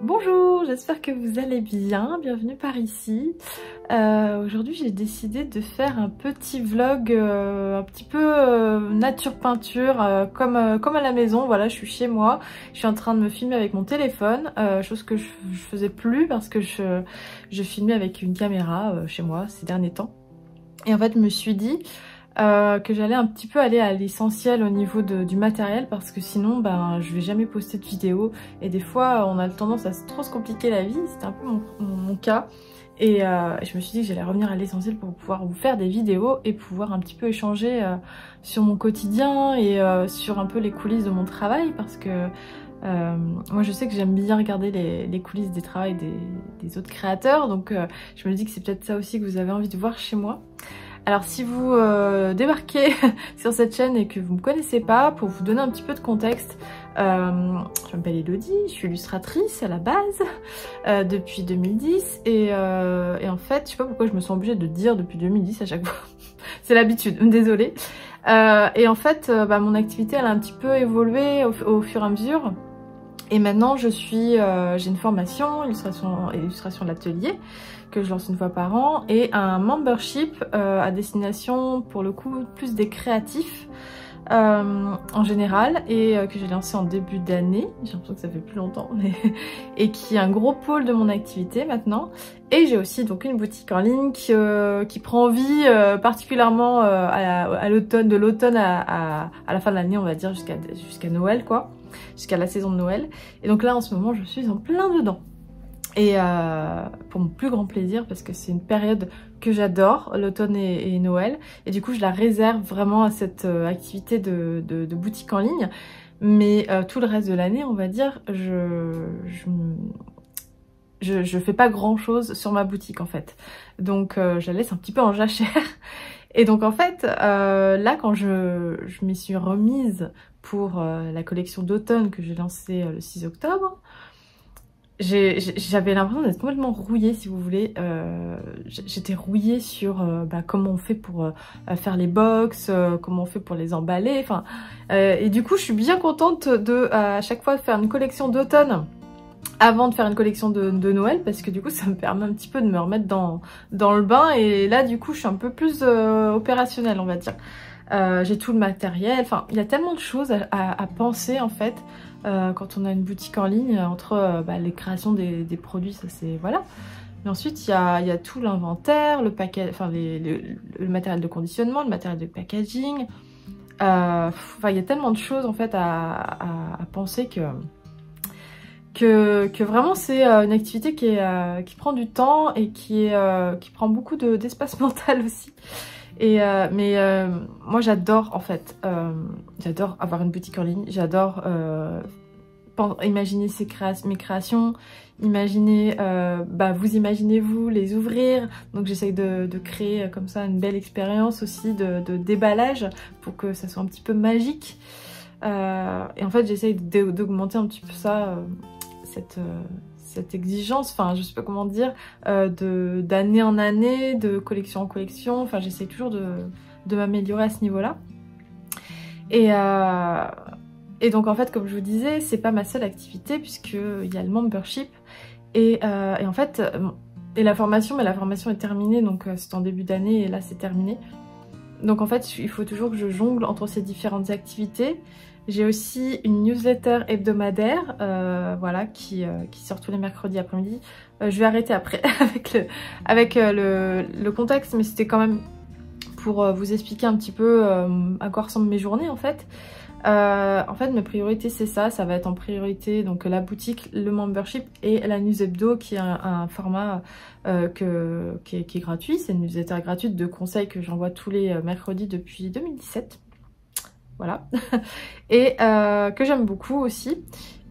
Bonjour, j'espère que vous allez bien, bienvenue par ici. Aujourd'hui j'ai décidé de faire un petit vlog un petit peu nature peinture comme à la maison. Voilà, je suis chez moi, je suis en train de me filmer avec mon téléphone, chose que je faisais plus parce que je filmais avec une caméra chez moi ces derniers temps. Et en fait je me suis dit que j'allais un petit peu aller à l'essentiel au niveau du matériel parce que sinon ben je vais jamais poster de vidéo et des fois on a tendance à trop se compliquer la vie, c'était un peu mon cas et je me suis dit que j'allais revenir à l'essentiel pour pouvoir vous faire des vidéos et pouvoir un petit peu échanger sur mon quotidien et sur un peu les coulisses de mon travail parce que moi je sais que j'aime bien regarder les coulisses des travails des autres créateurs, donc je me dis que c'est peut-être ça aussi que vous avez envie de voir chez moi. Alors si vous débarquez sur cette chaîne et que vous ne me connaissez pas, pour vous donner un petit peu de contexte, je m'appelle Elodie, je suis illustratrice à la base depuis 2010 et en fait je sais pas pourquoi je me sens obligée de dire depuis 2010 à chaque fois, c'est l'habitude, désolée. Et en fait mon activité elle a un petit peu évolué au fur et à mesure. Et maintenant j'ai une formation illustration de l'atelier que je lance une fois par an et un membership à destination pour le coup plus des créatifs en général et que j'ai lancé en début d'année, j'ai l'impression que ça fait plus longtemps mais et qui est un gros pôle de mon activité maintenant. Et j'ai aussi donc une boutique en ligne qui prend vie particulièrement à l'automne, de l'automne à la fin de l'année on va dire jusqu'à Noël quoi, jusqu'à la saison de Noël. Et donc là en ce moment je suis en plein dedans. Et pour mon plus grand plaisir parce que c'est une période que j'adore, l'automne et Noël. Et du coup je la réserve vraiment à cette activité de boutique en ligne. Mais tout le reste de l'année on va dire, je fais pas grand chose sur ma boutique en fait. Donc je la laisse un petit peu en jachère. Et donc en fait là quand je m'y suis remise pour la collection d'automne que j'ai lancée le 6 octobre, j'avais l'impression d'être complètement rouillée si vous voulez. J'étais rouillée sur comment on fait pour faire les box, comment on fait pour les emballer, enfin et du coup je suis bien contente de à chaque fois faire une collection d'automne avant de faire une collection de Noël parce que du coup ça me permet un petit peu de me remettre dans le bain et là du coup je suis un peu plus opérationnelle on va dire. J'ai tout le matériel, enfin il y a tellement de choses à penser en fait quand on a une boutique en ligne entre les créations des produits, ça c'est voilà. Mais ensuite il y a tout l'inventaire, le paquet, enfin le matériel de conditionnement, le matériel de packaging. Enfin il y a tellement de choses en fait à penser que vraiment c'est une activité qui prend du temps et qui prend beaucoup d'espace mental aussi. Et moi j'adore en fait, j'adore avoir une boutique en ligne, j'adore imaginer mes créations, imaginer, vous imaginez vous les ouvrir, donc j'essaye de créer comme ça une belle expérience aussi de déballage pour que ça soit un petit peu magique. Et en fait j'essaye d'augmenter un petit peu ça, cette exigence, enfin je sais pas comment dire, d'année en année, de collection en collection, enfin j'essaie toujours de m'améliorer à ce niveau-là. Et donc en fait comme je vous disais, c'est pas ma seule activité puisqu'il y a le membership et en fait, et la formation, mais la formation est terminée donc c'est en début d'année et là c'est terminé. Donc en fait il faut toujours que je jongle entre ces différentes activités. J'ai aussi une newsletter hebdomadaire voilà, qui sort tous les mercredis après-midi. Je vais arrêter après avec le contexte, mais c'était quand même pour vous expliquer un petit peu à quoi ressemblent mes journées en fait. En fait mes priorités c'est ça va être en priorité donc la boutique, le membership et la news hebdo qui est un format qui est gratuit. C'est une newsletter gratuite de conseils que j'envoie tous les mercredis depuis 2017. Voilà, et que j'aime beaucoup aussi.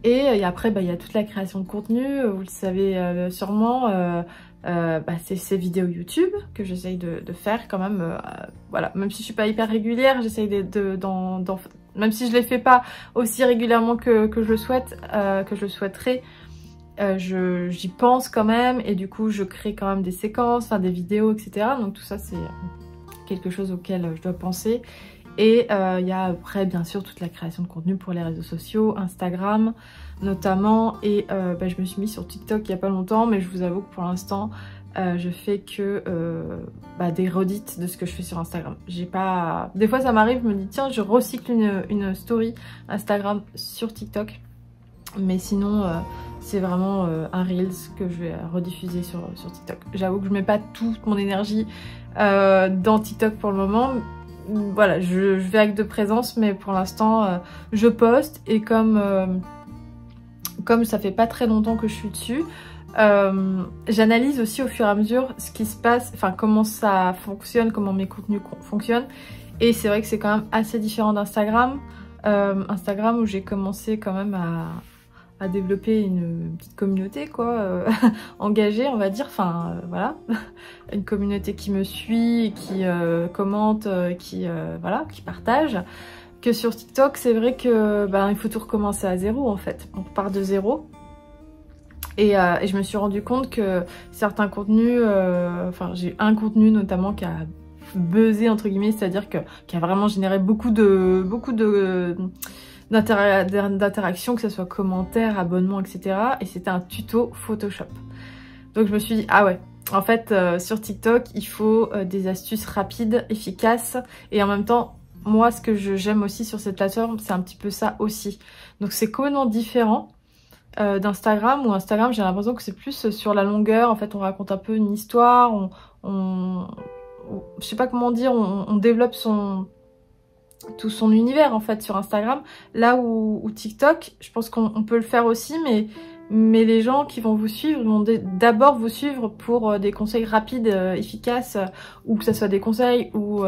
Et après il y a toute la création de contenu, vous le savez sûrement, c'est ces vidéos YouTube que j'essaye de faire quand même, voilà, même si je suis pas hyper régulière, j'essaye même si je les fais pas aussi régulièrement que je le souhaite, que je le souhaiterais, j'y pense quand même et du coup je crée quand même des séquences, enfin des vidéos etc. Donc tout ça c'est quelque chose auquel je dois penser. Et il y a après bien sûr toute la création de contenu pour les réseaux sociaux, Instagram notamment. Et je me suis mise sur TikTok il n'y a pas longtemps, mais je vous avoue que pour l'instant je fais que des redites de ce que je fais sur Instagram. J'ai pas... Des fois ça m'arrive, je me dis tiens je recycle une story Instagram sur TikTok. Mais sinon c'est vraiment un Reels que je vais rediffuser sur TikTok. J'avoue que je mets pas toute mon énergie dans TikTok pour le moment. Voilà, je vais avec de présence, mais pour l'instant je poste. Et comme ça fait pas très longtemps que je suis dessus, j'analyse aussi au fur et à mesure ce qui se passe, enfin comment ça fonctionne, comment mes contenus fonctionnent. Et c'est vrai que c'est quand même assez différent d'Instagram. Instagram où j'ai commencé quand même à développer une petite communauté quoi, engagée on va dire, enfin voilà, une communauté qui me suit, qui commente, qui partage. Que sur TikTok c'est vrai que il faut tout recommencer à zéro en fait, on repart de zéro. Et je me suis rendu compte que certains contenus, j'ai un contenu notamment qui a buzzé entre guillemets, c'est-à-dire qui a vraiment généré beaucoup d'interactions, que ce soit commentaires, abonnements, etc. Et c'était un tuto Photoshop. Donc je me suis dit, ah ouais, en fait sur TikTok, il faut des astuces rapides, efficaces, et en même temps, moi ce que j'aime aussi sur cette plateforme, c'est un petit peu ça aussi. Donc c'est complètement différent d'Instagram, où Instagram j'ai l'impression que c'est plus sur la longueur, en fait on raconte un peu une histoire, je sais pas comment dire, on développe tout son univers en fait sur Instagram, là où TikTok, je pense qu'on peut le faire aussi, mais les gens qui vont vous suivre vont d'abord vous suivre pour des conseils rapides, efficaces, ou que ce soit des conseils ou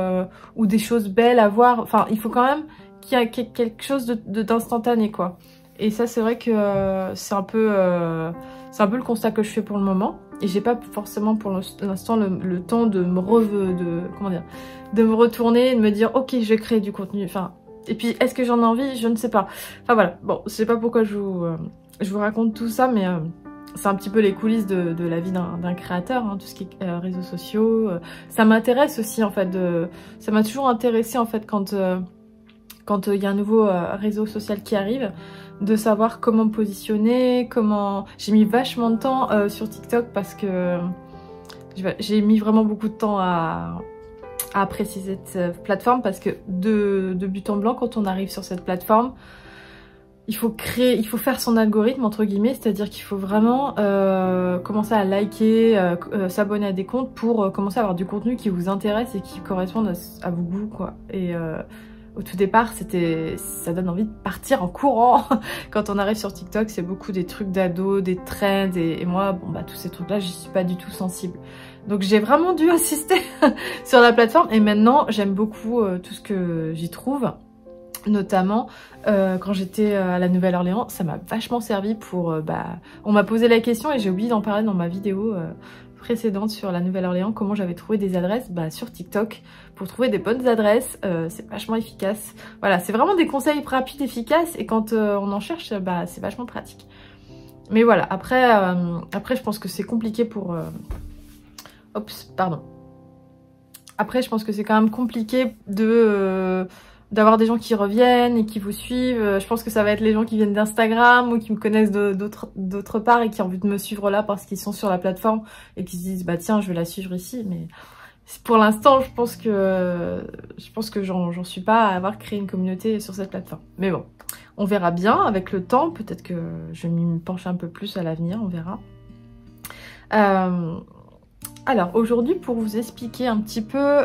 des choses belles à voir, enfin il faut quand même qu'il y ait quelque chose d'instantané quoi. Et ça c'est vrai que c'est un peu le constat que je fais pour le moment. Et j'ai pas forcément pour l'instant le temps de me retourner et de me dire ok je vais créer du contenu. Enfin, et puis est-ce que j'en ai envie? Je ne sais pas. Enfin voilà, bon je sais pas pourquoi je vous raconte tout ça, mais c'est un petit peu les coulisses de la vie d'un créateur, hein, tout ce qui est réseaux sociaux. Ça m'intéresse aussi en fait, ça m'a toujours intéressé en fait quand il y a un nouveau réseau social qui arrive, de savoir comment me positionner, comment... J'ai mis vachement de temps sur TikTok parce que j'ai mis vraiment beaucoup de temps à apprécier cette plateforme, parce que de but en blanc, quand on arrive sur cette plateforme, il faut faire son algorithme entre guillemets, c'est-à-dire qu'il faut vraiment commencer à liker, s'abonner à des comptes pour commencer à avoir du contenu qui vous intéresse et qui corresponde à vos goûts quoi. Et au tout départ, ça donne envie de partir en courant. Quand on arrive sur TikTok, c'est beaucoup des trucs d'ados, des trends, et moi, tous ces trucs-là, j'y suis pas du tout sensible. Donc j'ai vraiment dû insister sur la plateforme, et maintenant, j'aime beaucoup tout ce que j'y trouve. Notamment, quand j'étais à la Nouvelle-Orléans, ça m'a vachement servi pour... on m'a posé la question, et j'ai oublié d'en parler dans ma vidéo précédente sur la Nouvelle-Orléans, comment j'avais trouvé des adresses sur TikTok pour trouver des bonnes adresses. C'est vachement efficace. Voilà, c'est vraiment des conseils rapides, efficaces, et quand on en cherche, c'est vachement pratique. Mais voilà, après je pense que c'est compliqué pour... Après, je pense que c'est quand même compliqué d'avoir des gens qui reviennent et qui vous suivent. Je pense que ça va être les gens qui viennent d'Instagram ou qui me connaissent d'autre part et qui ont envie de me suivre là parce qu'ils sont sur la plateforme et qui se disent tiens je vais la suivre ici. Mais pour l'instant je pense que j'en suis pas à avoir créé une communauté sur cette plateforme. Mais bon, on verra bien avec le temps, peut-être que je vais m'y pencher un peu plus à l'avenir, on verra. Alors aujourd'hui, pour vous expliquer un petit peu...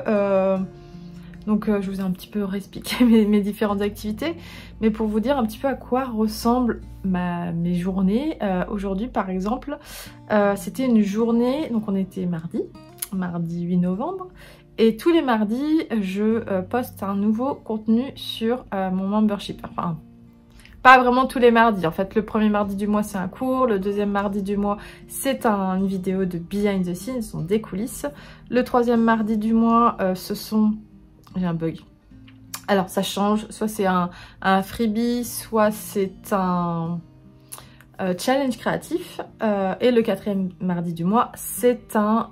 Donc je vous ai un petit peu réexpliqué mes différentes activités, mais pour vous dire un petit peu à quoi ressemblent mes journées. Aujourd'hui par exemple, c'était une journée, donc on était mardi 8 novembre, et tous les mardis je poste un nouveau contenu sur mon membership. Enfin, pas vraiment tous les mardis, en fait le premier mardi du mois c'est un cours, le deuxième mardi du mois c'est une vidéo de behind the scenes, ce sont des coulisses, le troisième mardi du mois ce sont... J'ai un bug. Alors ça change, soit c'est un freebie, soit c'est un challenge créatif. Et le quatrième mardi du mois, c'est un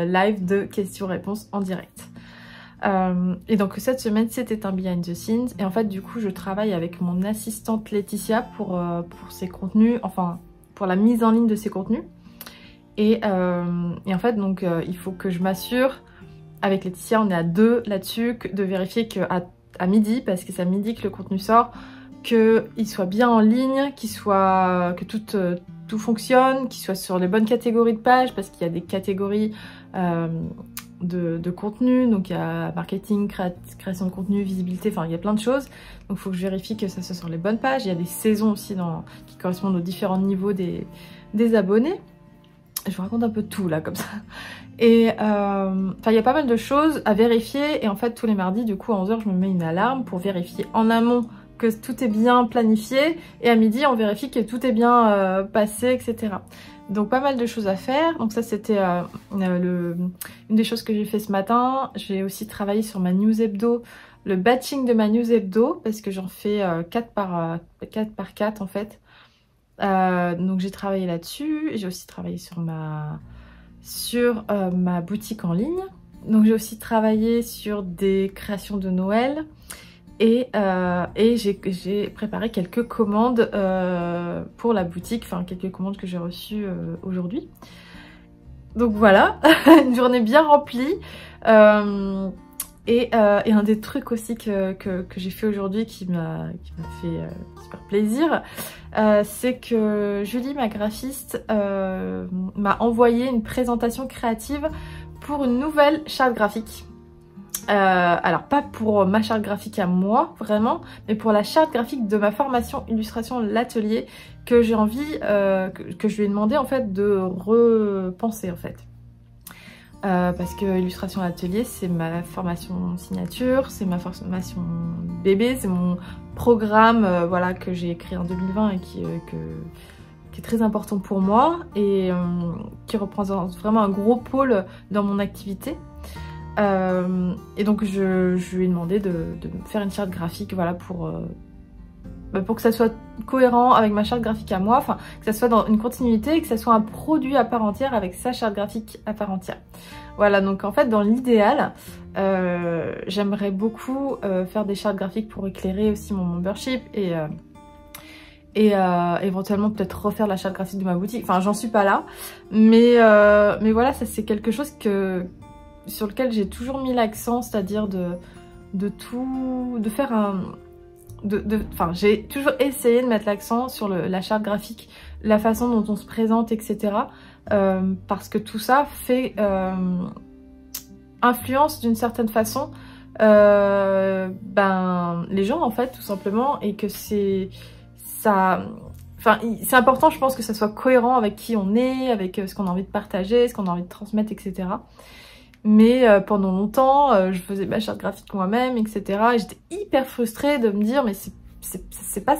live de questions-réponses en direct. Et donc cette semaine c'était un behind the scenes et en fait du coup je travaille avec mon assistante Laetitia pour ses contenus, enfin pour la mise en ligne de ses contenus. Et en fait donc il faut que je m'assure, avec Laetitia on est à deux là-dessus, de vérifier qu'à midi, parce que c'est à midi que le contenu sort, qu'il soit bien en ligne, que tout fonctionne, qu'il soit sur les bonnes catégories de pages, parce qu'il y a des catégories de contenu, donc il y a marketing, création de contenu, visibilité, enfin il y a plein de choses. Donc il faut que je vérifie que ça soit sur les bonnes pages. Il y a des saisons aussi qui correspondent aux différents niveaux des abonnés. Je vous raconte un peu tout là comme ça. Et il y a pas mal de choses à vérifier et en fait tous les mardis du coup à 11h je me mets une alarme pour vérifier en amont que tout est bien planifié et à midi on vérifie que tout est bien passé, etc. Donc pas mal de choses à faire. Donc ça c'était une des choses que j'ai fait ce matin. J'ai aussi travaillé sur ma news hebdo, le batching de ma news hebdo parce que j'en fais 4 par 4 en fait. Donc j'ai travaillé là-dessus. J'ai aussi travaillé sur ma boutique en ligne. Donc j'ai aussi travaillé sur des créations de Noël. Et j'ai préparé quelques commandes pour la boutique, enfin quelques commandes que j'ai reçues aujourd'hui. Donc voilà, une journée bien remplie. Et un des trucs aussi que j'ai fait aujourd'hui qui m'a fait super plaisir, c'est que Julie, ma graphiste, m'a envoyé une présentation créative pour une nouvelle charte graphique. Alors pas pour ma charte graphique à moi vraiment, mais pour la charte graphique de ma formation illustration l'atelier que j'ai envie, que je lui ai demandé en fait de repenser en fait. Parce que illustration l'atelier c'est ma formation signature, c'est ma formation bébé, c'est mon programme voilà, que j'ai écrit en 2020 et qui est très important pour moi et qui représente vraiment un gros pôle dans mon activité. Et donc je lui ai demandé de me faire une charte graphique voilà, pour que ça soit cohérent avec ma charte graphique à moi, enfin que ça soit dans une continuité et que ça soit un produit à part entière avec sa charte graphique à part entière. Voilà, donc en fait dans l'idéal, j'aimerais beaucoup faire des chartes graphiques pour éclairer aussi mon membership et éventuellement peut-être refaire la charte graphique de ma boutique. Enfin j'en suis pas là, mais voilà, ça c'est quelque chose sur lequel j'ai toujours mis l'accent, c'est-à-dire j'ai toujours essayé de mettre l'accent sur la charte graphique, la façon dont on se présente, etc. Parce que tout ça fait influence d'une certaine façon les gens en fait tout simplement, et que c'est important, je pense, que ça soit cohérent avec qui on est, avec ce qu'on a envie de partager, ce qu'on a envie de transmettre, etc. Mais pendant longtemps, je faisais ma charte graphique moi-même, etc. Et j'étais hyper frustrée de me dire mais c'est pas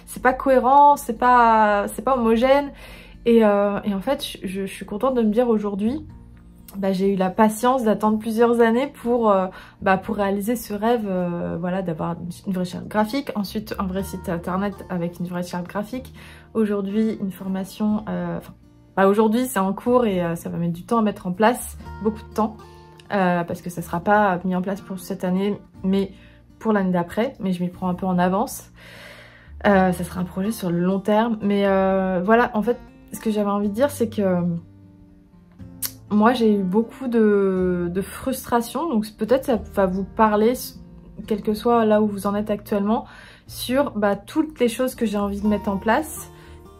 c'est pas cohérent, c'est pas homogène. Et en fait, je suis contente de me dire aujourd'hui, j'ai eu la patience d'attendre plusieurs années pour réaliser ce rêve, voilà, d'avoir une vraie charte graphique, ensuite un vrai site internet avec une vraie charte graphique. Aujourd'hui, une formation. Aujourd'hui c'est en cours et ça va mettre du temps à mettre en place, beaucoup de temps, parce que ça ne sera pas mis en place pour cette année, mais pour l'année d'après, mais je m'y prends un peu en avance. Ça sera un projet sur le long terme, mais voilà, en fait, ce que j'avais envie de dire, c'est que moi j'ai eu beaucoup de frustration, donc peut-être ça va vous parler, quel que soit là où vous en êtes actuellement, sur toutes les choses que j'ai envie de mettre en place.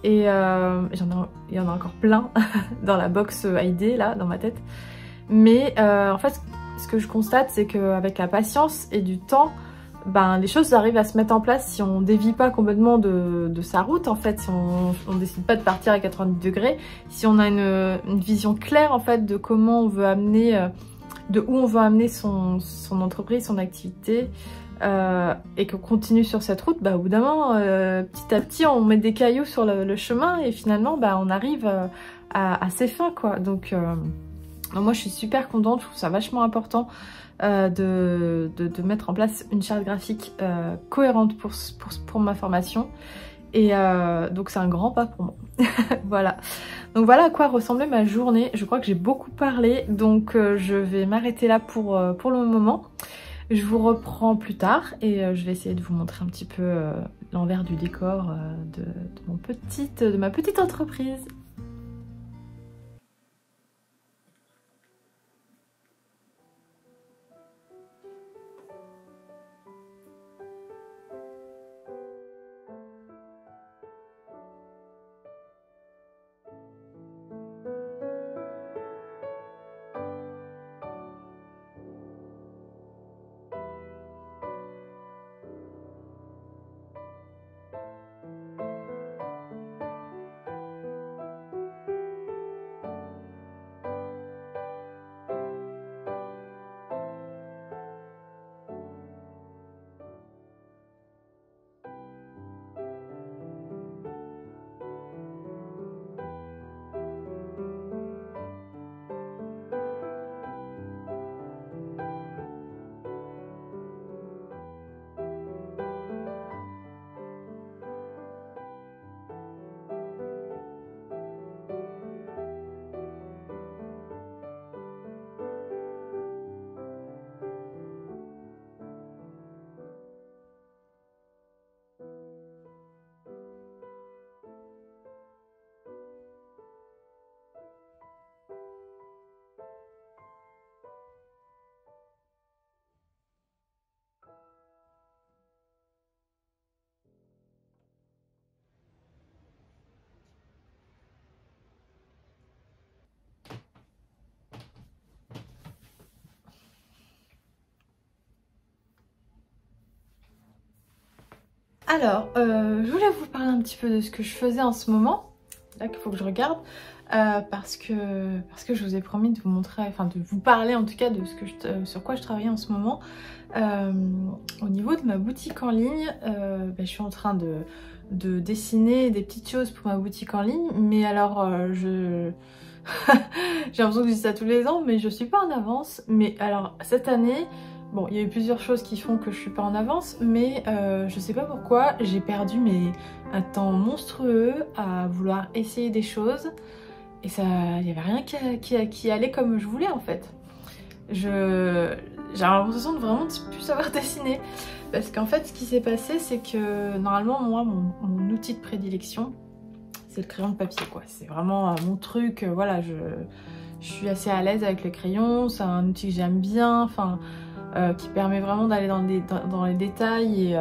Et il y en a encore plein dans la box idée là, dans ma tête. Mais en fait, ce que je constate, c'est qu'avec la patience et du temps, les choses arrivent à se mettre en place si on dévie pas complètement de sa route en fait, si on décide pas de partir à 90 degrés, si on a une vision claire en fait de comment on veut amener, de où on veut amener son entreprise, son activité. Et qu'on continue sur cette route, au bout d'un moment, petit à petit, on met des cailloux sur le chemin et finalement, on arrive à ses fins, quoi. Donc, moi, je suis super contente. Je trouve ça vachement important de mettre en place une charte graphique cohérente pour ma formation. Et donc c'est un grand pas pour moi. Voilà. Donc voilà à quoi ressemblait ma journée. Je crois que j'ai beaucoup parlé, donc je vais m'arrêter là pour le moment. Je vous reprends plus tard et je vais essayer de vous montrer un petit peu l'envers du décor de ma petite entreprise. Alors, je voulais vous parler un petit peu de ce que je faisais en ce moment. Là qu'il faut que je regarde. Parce que je vous ai promis de vous montrer, enfin de vous parler en tout cas de sur quoi je travaillais en ce moment. Au niveau de ma boutique en ligne, je suis en train de dessiner des petites choses pour ma boutique en ligne. Mais alors, j'ai l'impression que je dis ça tous les ans, mais je suis pas en avance. Mais alors, cette année... Bon, il y a eu plusieurs choses qui font que je suis pas en avance, mais je sais pas pourquoi, j'ai perdu un temps monstrueux à vouloir essayer des choses. Et ça, il n'y avait rien qui allait comme je voulais en fait. J'ai l'impression de vraiment plus savoir dessiner. Parce qu'en fait, ce qui s'est passé, c'est que normalement, moi, mon outil de prédilection, c'est le crayon de papier, quoi. C'est vraiment mon truc, voilà, je suis assez à l'aise avec le crayon, c'est un outil que j'aime bien, enfin... qui permet vraiment d'aller dans les détails et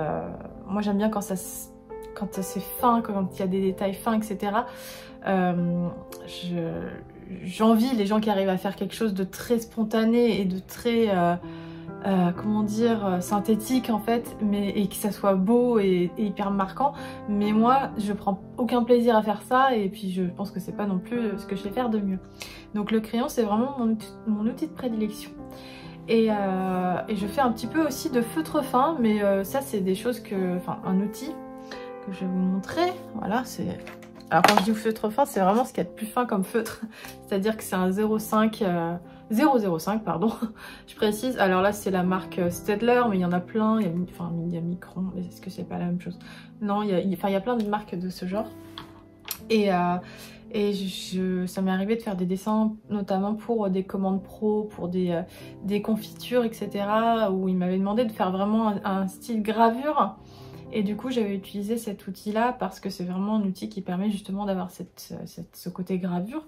moi j'aime bien quand c'est fin, quand il y a des détails fins, etc. J'envie les gens qui arrivent à faire quelque chose de très spontané et de très comment dire, synthétique en fait, et que ça soit beau et hyper marquant. Mais moi je prends aucun plaisir à faire ça et puis je pense que c'est pas non plus ce que je sais faire de mieux. Donc le crayon c'est vraiment mon outil de prédilection. Et je fais un petit peu aussi de feutre fin, mais ça c'est des choses enfin un outil que je vais vous montrer. Voilà, c'est... Alors quand je dis feutre fin, c'est vraiment ce qu'il y a de plus fin comme feutre. C'est-à-dire que c'est un 0,5, pardon, je précise. Alors là c'est la marque Staedtler, mais il y en a plein, il y a Micron, mais est-ce que c'est pas la même chose? Non, il y a plein de marques de ce genre. Et ça m'est arrivé de faire des dessins notamment pour des commandes pro, pour des confitures, etc. où il m'avait demandé de faire vraiment un style gravure. Et du coup j'avais utilisé cet outil-là parce que c'est vraiment un outil qui permet justement d'avoir ce côté gravure.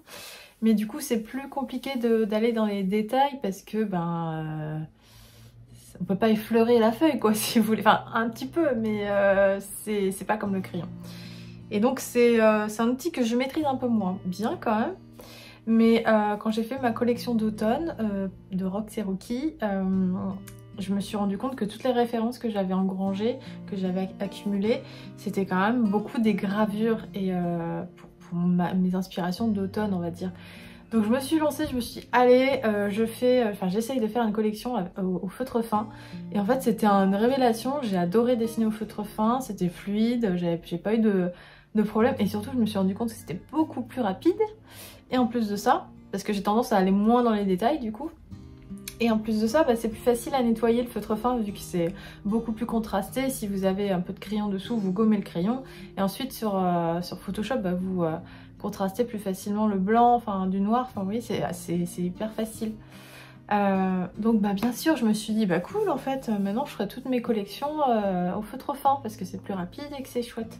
Mais du coup c'est plus compliqué d'aller dans les détails parce que on peut pas effleurer la feuille quoi si vous voulez. Enfin un petit peu mais c'est pas comme le crayon. Et donc c'est un outil que je maîtrise un peu moins bien quand même. Mais quand j'ai fait ma collection d'automne de Rox et Rookie, je me suis rendu compte que toutes les références que j'avais engrangées, que j'avais accumulées, c'était quand même beaucoup des gravures et pour mes inspirations d'automne on va dire. Donc je me suis lancée, je me suis dit allez, j'essaye de faire une collection au feutre fin. Et en fait c'était une révélation, j'ai adoré dessiner au feutre fin, c'était fluide, j'ai pas eu de problème. Et surtout je me suis rendu compte que c'était beaucoup plus rapide. Et en plus de ça, parce que j'ai tendance à aller moins dans les détails du coup, Et en plus de ça, bah, c'est plus facile à nettoyer le feutre fin vu que c'est beaucoup plus contrasté. Si vous avez un peu de crayon dessous, vous gommez le crayon. Et ensuite sur Photoshop, bah, vous contrastez plus facilement le blanc, enfin du noir. Enfin oui, c'est hyper facile. Donc bah, bien sûr, je me suis dit, bah cool en fait, maintenant je ferai toutes mes collections au feutre fin parce que c'est plus rapide et que c'est chouette.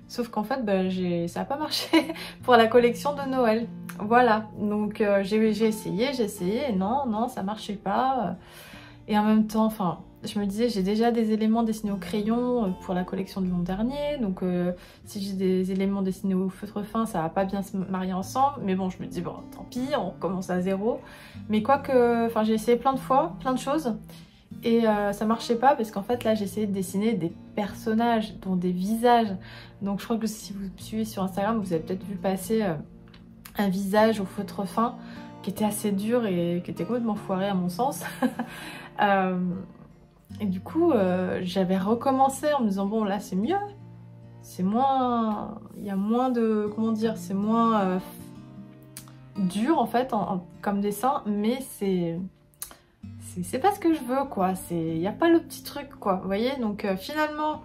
Sauf qu'en fait, bah, ça n'a pas marché pour la collection de Noël. Voilà, donc j'ai essayé, et non, ça marchait pas. Et en même temps, enfin, je me disais, j'ai déjà des éléments dessinés au crayon pour la collection de l'an dernier. Donc si j'ai des éléments dessinés au feutre fin, ça va pas bien se marier ensemble. Mais bon, je me dis, bon, tant pis, on recommence à zéro. Mais quoique, enfin, j'ai essayé plein de fois, plein de choses. Et ça marchait pas parce qu'en fait là j'essayais de dessiner des personnages dont des visages. Donc je crois que si vous me suivez sur Instagram, vous avez peut-être vu passer un visage au feutre fin qui était assez dur et qui était complètement foiré à mon sens. Et du coup j'avais recommencé en me disant bon là c'est mieux, c'est moins, il y a moins de, comment dire, c'est moins dur en fait comme dessin, mais c'est pas ce que je veux quoi, il n'y a pas le petit truc quoi, vous voyez. Donc finalement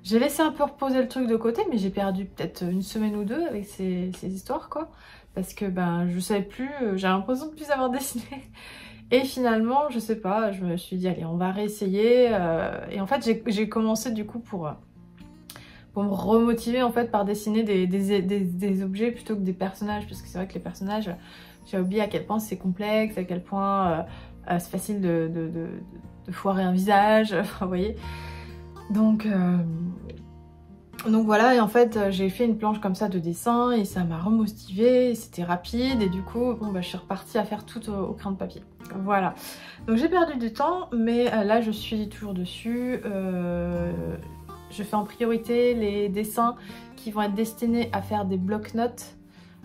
j'ai laissé un peu reposer le truc de côté, mais j'ai perdu peut-être une semaine ou deux avec ces histoires quoi, parce que ben je savais plus, j'ai l'impression de plus avoir dessiné. Et finalement je sais pas, je me suis dit allez on va réessayer, et en fait j'ai commencé du coup pour me remotiver en fait par dessiner des objets plutôt que des personnages, parce que c'est vrai que les personnages, j'ai oublié à quel point c'est complexe, à quel point c'est facile de foirer un visage, enfin vous voyez. Donc voilà, et en fait j'ai fait une planche comme ça de dessin et ça m'a remotivée, c'était rapide et du coup bon bah je suis repartie à faire tout au crayon de papier. Voilà, donc j'ai perdu du temps, mais là je suis toujours dessus. Je fais en priorité les dessins qui vont être destinés à faire des bloc-notes.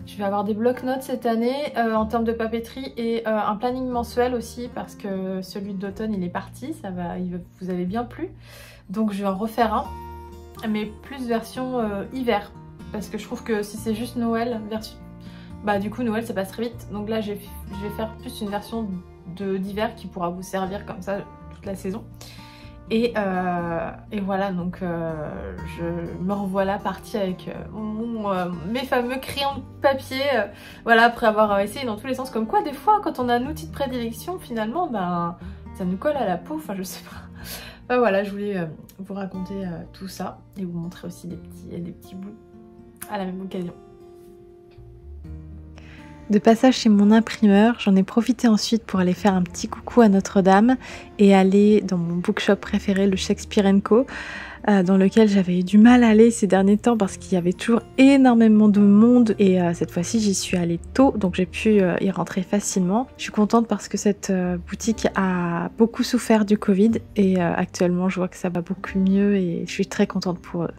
Je vais avoir des bloc-notes cette année en termes de papeterie et un planning mensuel aussi parce que celui d'automne il est parti, il vous avez bien plu. Donc je vais en refaire un, mais plus version hiver. Parce que je trouve que si c'est juste Noël, bah du coup Noël ça passe très vite. Donc là je vais faire plus une version d'hiver qui pourra vous servir comme ça toute la saison. Et voilà, donc je me revoilà partie avec mes fameux crayons de papier, voilà, après avoir essayé dans tous les sens. Comme quoi, des fois, quand on a un outil de prédilection, finalement, ben, ça nous colle à la peau, enfin, je sais pas. Enfin, voilà, je voulais vous raconter tout ça et vous montrer aussi des petits bouts à la même occasion. De passage chez mon imprimeur, j'en ai profité ensuite pour aller faire un petit coucou à Notre-Dame et aller dans mon bookshop préféré, le Shakespeare & Co, dans lequel j'avais eu du mal à aller ces derniers temps parce qu'il y avait toujours énormément de monde et cette fois-ci j'y suis allée tôt, donc j'ai pu y rentrer facilement. Je suis contente parce que cette boutique a beaucoup souffert du Covid et actuellement je vois que ça va beaucoup mieux et je suis très contente pour eux.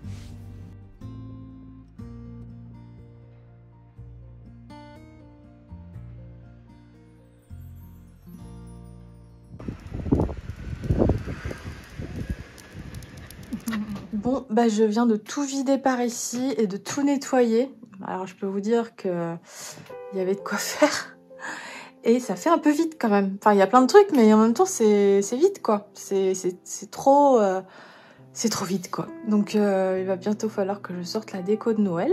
Bon, bah je viens de tout vider par ici et de tout nettoyer. Alors je peux vous dire que il y avait de quoi faire. Et ça fait un peu vite quand même. Enfin, il y a plein de trucs, mais en même temps, c'est vite quoi. C'est trop vite quoi. Donc il va bientôt falloir que je sorte la déco de Noël.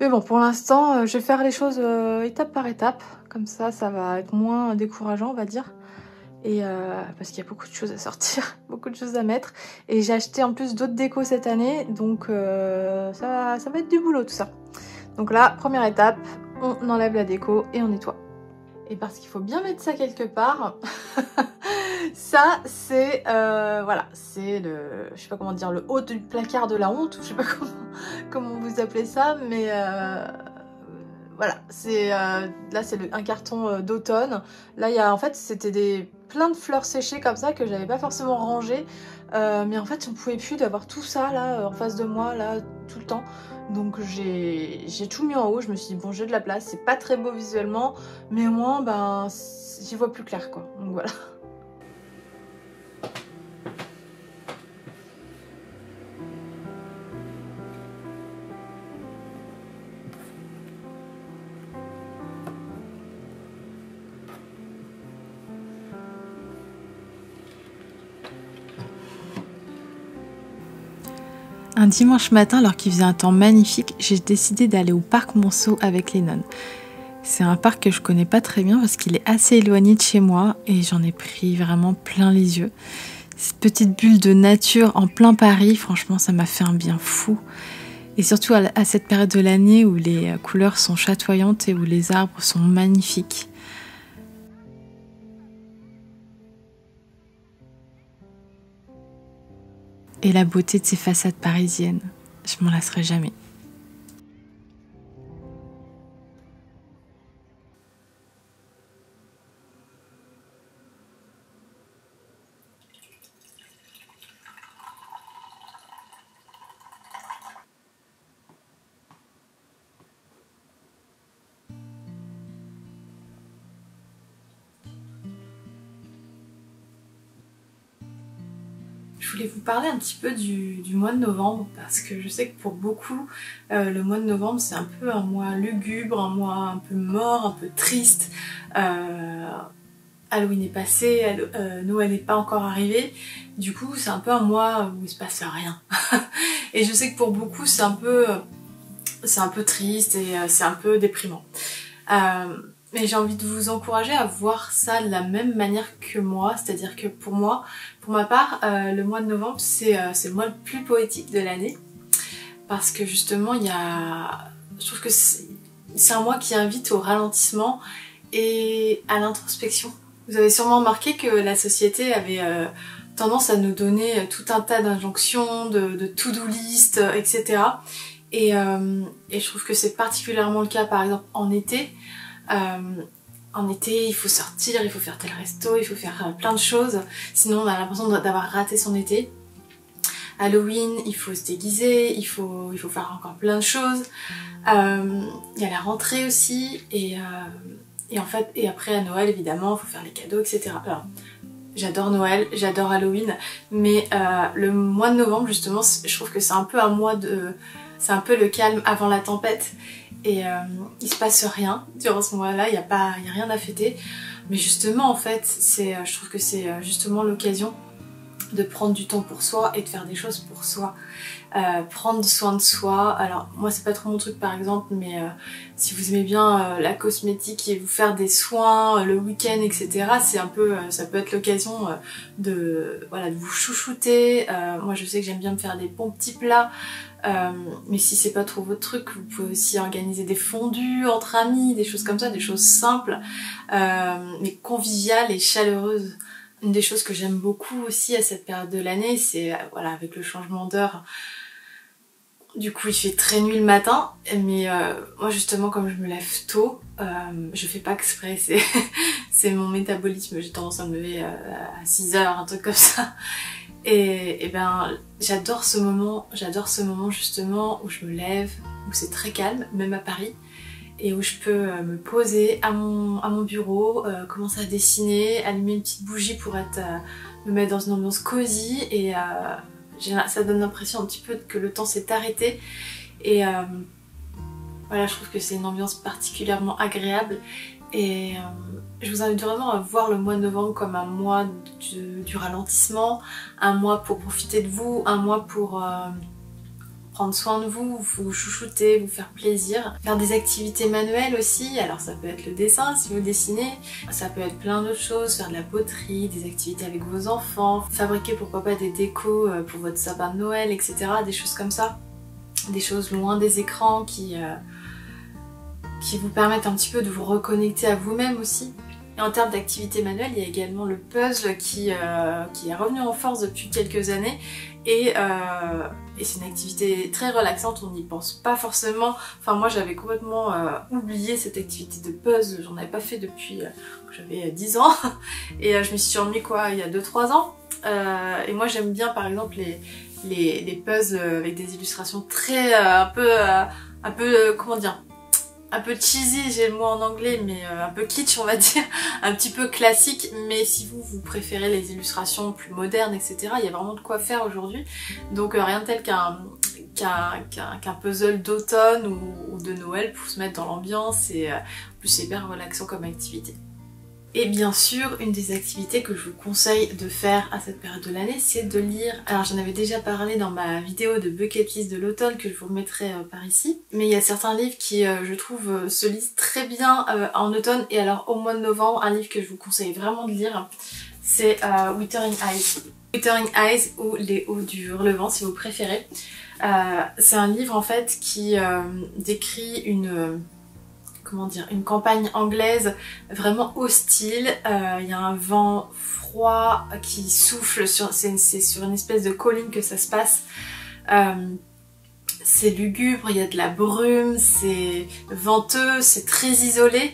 Mais bon, pour l'instant, je vais faire les choses étape par étape. Comme ça va être moins décourageant, on va dire. Et parce qu'il y a beaucoup de choses à sortir, beaucoup de choses à mettre. Et j'ai acheté en plus d'autres décos cette année, donc ça va être du boulot tout ça. Donc là, première étape, on enlève la déco et on nettoie. Et parce qu'il faut bien mettre ça quelque part, ça c'est voilà, c'est le, je sais pas comment dire, le haut du placard de la honte, je sais pas comment vous appelez ça, mais voilà, c'est là c'est un carton d'automne. Là il y a en fait c'était plein de fleurs séchées comme ça que j'avais pas forcément rangées, mais en fait j'en pouvais plus d'avoir tout ça là en face de moi là tout le temps. Donc j'ai tout mis en haut, je me suis dit bon j'ai de la place, c'est pas très beau visuellement, mais au moins ben j'y vois plus clair quoi, donc voilà. Un dimanche matin, alors qu'il faisait un temps magnifique, j'ai décidé d'aller au parc Monceau avec les nonnes. C'est un parc que je connais pas très bien parce qu'il est assez éloigné de chez moi et j'en ai pris vraiment plein les yeux. Cette petite bulle de nature en plein Paris, franchement ça m'a fait un bien fou. Et surtout à cette période de l'année où les couleurs sont chatoyantes et où les arbres sont magnifiques. Et la beauté de ces façades parisiennes, je m'en lasserai jamais. Je voulais vous parler un petit peu du mois de novembre parce que je sais que pour beaucoup, le mois de novembre c'est un peu un mois lugubre, un mois un peu mort, un peu triste. Halloween est passé, Noël n'est pas encore arrivé, du coup c'est un peu un mois où il se passe rien. Et je sais que pour beaucoup c'est un peu triste et c'est un peu déprimant. Mais j'ai envie de vous encourager à voir ça de la même manière que moi, c'est-à-dire que pour moi, pour ma part, le mois de novembre c'est le mois le plus poétique de l'année parce que justement je trouve que c'est un mois qui invite au ralentissement et à l'introspection. Vous avez sûrement remarqué que la société avait tendance à nous donner tout un tas d'injonctions, de to-do list, etc. Et je trouve que c'est particulièrement le cas par exemple en été. En été, il faut sortir, il faut faire tel resto, il faut faire plein de choses, sinon on a l'impression d'avoir raté son été. Halloween, il faut se déguiser, il faut faire encore plein de choses. Il y a la rentrée aussi, et après à Noël évidemment, il faut faire les cadeaux, etc. Alors, j'adore Noël, j'adore Halloween, mais le mois de novembre justement, je trouve que c'est un peu un mois c'est un peu le calme avant la tempête. Et il se passe rien durant ce mois-là, il y a rien à fêter. Mais justement, en fait, je trouve que c'est justement l'occasion de prendre du temps pour soi et de faire des choses pour soi. Prendre soin de soi. Alors, moi, c'est pas trop mon truc, par exemple, mais si vous aimez bien la cosmétique et vous faire des soins le week-end, etc., c'est un peu, ça peut être l'occasion de vous chouchouter. Moi, je sais que j'aime bien me faire des bons petits plats. Mais si c'est pas trop votre truc, vous pouvez aussi organiser des fondus entre amis, des choses comme ça, des choses simples, mais conviviales et chaleureuses. Une des choses que j'aime beaucoup aussi à cette période de l'année, c'est avec le changement d'heure. Du coup, il fait très nuit le matin, mais moi justement, comme je me lève tôt, je fais pas exprès, c'est mon métabolisme. J'ai tendance à me lever à 6h, un truc comme ça. Et ben j'adore ce moment justement où je me lève, où c'est très calme, même à Paris, et où je peux me poser à mon bureau, commencer à dessiner, allumer une petite bougie pour me mettre dans une ambiance cosy, et ça donne l'impression un petit peu que le temps s'est arrêté, et voilà, je trouve que c'est une ambiance particulièrement agréable. Et je vous invite vraiment à voir le mois de novembre comme un mois du ralentissement, un mois pour profiter de vous, un mois pour prendre soin de vous, vous chouchouter, vous faire plaisir. Faire des activités manuelles aussi, alors ça peut être le dessin si vous dessinez, ça peut être plein d'autres choses, faire de la poterie, des activités avec vos enfants, fabriquer pourquoi pas des décos pour votre sapin de Noël, etc. Des choses comme ça, des choses loin des écrans qui vous permettent un petit peu de vous reconnecter à vous-même aussi. Et en termes d'activité manuelle, il y a également le puzzle qui est revenu en force depuis quelques années, et c'est une activité très relaxante, on n'y pense pas forcément. Enfin, moi j'avais complètement oublié cette activité de puzzle, j'en avais pas fait depuis que j'avais 10 ans, et je me suis remis il y a 2-3 ans. Et moi j'aime bien par exemple les puzzles avec des illustrations très un peu comment dire, un peu cheesy, j'ai le mot en anglais, mais un peu kitsch on va dire, un petit peu classique. Mais si vous préférez les illustrations plus modernes, etc., il y a vraiment de quoi faire aujourd'hui. Donc rien de tel qu'un puzzle d'automne ou de Noël pour se mettre dans l'ambiance, et en plus c'est hyper relaxant comme activité. Et bien sûr, une des activités que je vous conseille de faire à cette période de l'année, c'est de lire. Alors j'en avais déjà parlé dans ma vidéo de bucket list de l'automne que je vous remettrai par ici. Mais il y a certains livres qui, je trouve, se lisent très bien en automne. Et alors au mois de novembre, un livre que je vous conseille vraiment de lire, c'est Wuthering Heights. Wuthering Heights ou Les Hauts du Hurlevent si vous préférez. C'est un livre en fait qui décrit une campagne anglaise vraiment hostile. Il y a un vent froid qui souffle, c'est sur une espèce de colline que ça se passe. C'est lugubre, il y a de la brume, c'est venteux, c'est très isolé.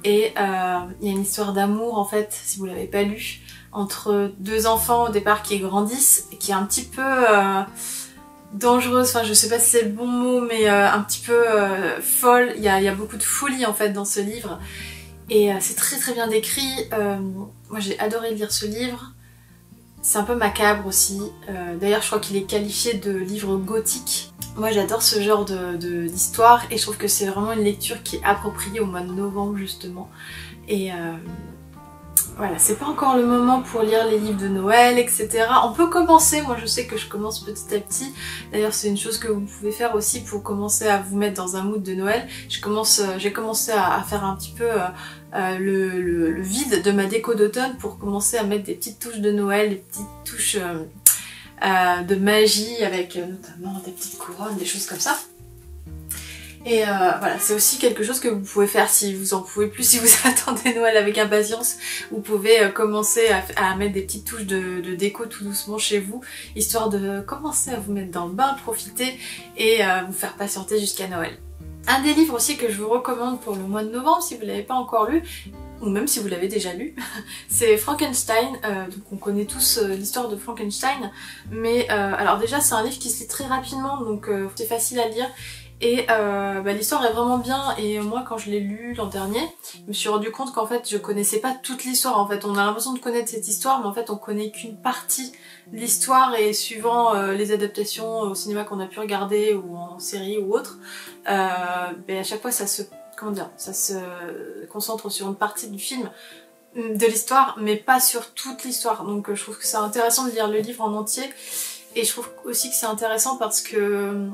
Et il y a une histoire d'amour en fait, si vous l'avez pas lu, entre deux enfants au départ qui grandissent, qui est un petit peu... dangereuse, enfin je sais pas si c'est le bon mot, mais un petit peu folle. Il y a beaucoup de folie en fait dans ce livre et c'est très bien décrit. Moi j'ai adoré lire ce livre. C'est un peu macabre aussi. D'ailleurs je crois qu'il est qualifié de livre gothique. Moi j'adore ce genre d'histoire et je trouve que c'est vraiment une lecture qui est appropriée au mois de novembre justement. Et voilà, c'est pas encore le moment pour lire les livres de Noël, etc. On peut commencer, moi je sais que je commence petit à petit. D'ailleurs c'est une chose que vous pouvez faire aussi pour commencer à vous mettre dans un mood de Noël. J'ai commencé à faire un petit peu le vide de ma déco d'automne pour commencer à mettre des petites touches de Noël, des petites touches de magie avec notamment des petites couronnes, des choses comme ça. Et voilà, c'est aussi quelque chose que vous pouvez faire si vous en pouvez plus, si vous attendez Noël avec impatience. Vous pouvez commencer à mettre des petites touches de déco tout doucement chez vous, histoire de commencer à vous mettre dans le bain, profiter et vous faire patienter jusqu'à Noël. Un des livres aussi que je vous recommande pour le mois de novembre, si vous ne l'avez pas encore lu, ou même si vous l'avez déjà lu, c'est Frankenstein. Donc on connaît tous l'histoire de Frankenstein, mais alors déjà c'est un livre qui se lit très rapidement, donc c'est facile à lire. Et l'histoire est vraiment bien et moi quand je l'ai lu l'an dernier, je me suis rendu compte qu'en fait je connaissais pas toute l'histoire. En fait on a l'impression de connaître cette histoire mais en fait on connaît qu'une partie de l'histoire et suivant les adaptations au cinéma qu'on a pu regarder ou en série ou autre, à chaque fois ça se concentre sur une partie du film de l'histoire mais pas sur toute l'histoire. Donc je trouve que c'est intéressant de lire le livre en entier et je trouve aussi que c'est intéressant parce que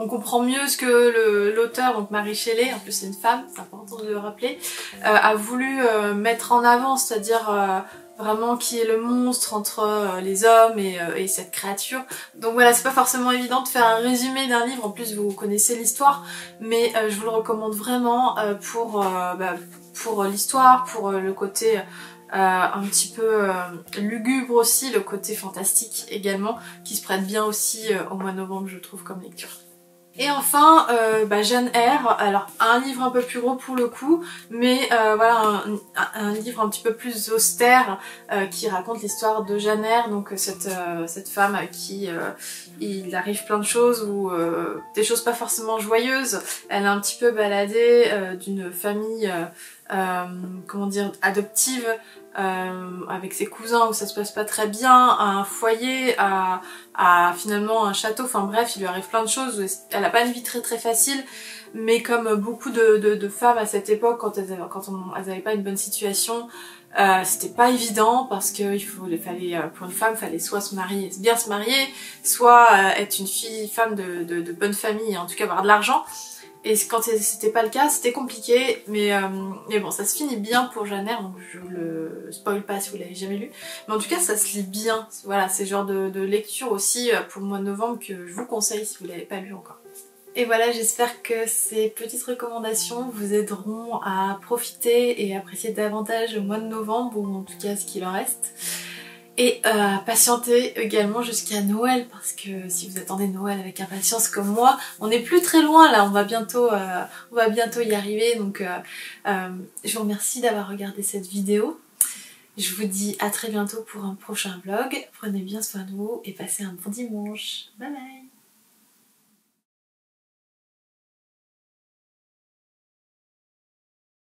on comprend mieux ce que l'auteur, donc Mary Shelley, en plus c'est une femme, c'est important de le rappeler, a voulu mettre en avant, c'est-à-dire vraiment qui est le monstre entre les hommes et cette créature. Donc voilà, c'est pas forcément évident de faire un résumé d'un livre, en plus vous connaissez l'histoire, mais je vous le recommande vraiment pour l'histoire, pour le côté... un petit peu lugubre aussi, le côté fantastique également, qui se prête bien aussi au mois de novembre je trouve comme lecture. Et enfin, Jane Eyre, alors un livre un peu plus gros pour le coup, mais voilà un livre un petit peu plus austère qui raconte l'histoire de Jane Eyre, donc cette femme à qui il arrive plein de choses ou des choses pas forcément joyeuses. Elle est un petit peu baladée d'une famille adoptive avec ses cousins où ça se passe pas très bien, à un foyer, à finalement un château, enfin bref, il lui arrive plein de choses. Elle a pas une vie très facile, mais comme beaucoup de femmes à cette époque, quand elles avaient pas une bonne situation, c'était pas évident parce que pour une femme, fallait soit bien se marier, soit être une femme de bonne famille, et en tout cas avoir de l'argent. Et quand c'était pas le cas, c'était compliqué, mais bon, ça se finit bien pour Jane Eyre, donc je le spoil pas si vous l'avez jamais lu. Mais en tout cas, ça se lit bien. Voilà, c'est le genre de lecture aussi pour le mois de novembre que je vous conseille si vous l'avez pas lu encore. Et voilà, j'espère que ces petites recommandations vous aideront à profiter et apprécier davantage le mois de novembre, ou en tout cas ce qu'il en reste. Et patienter également jusqu'à Noël, parce que si vous attendez Noël avec impatience comme moi, on n'est plus très loin là, on va bientôt y arriver. Donc je vous remercie d'avoir regardé cette vidéo. Je vous dis à très bientôt pour un prochain vlog. Prenez bien soin de vous et passez un bon dimanche. Bye bye.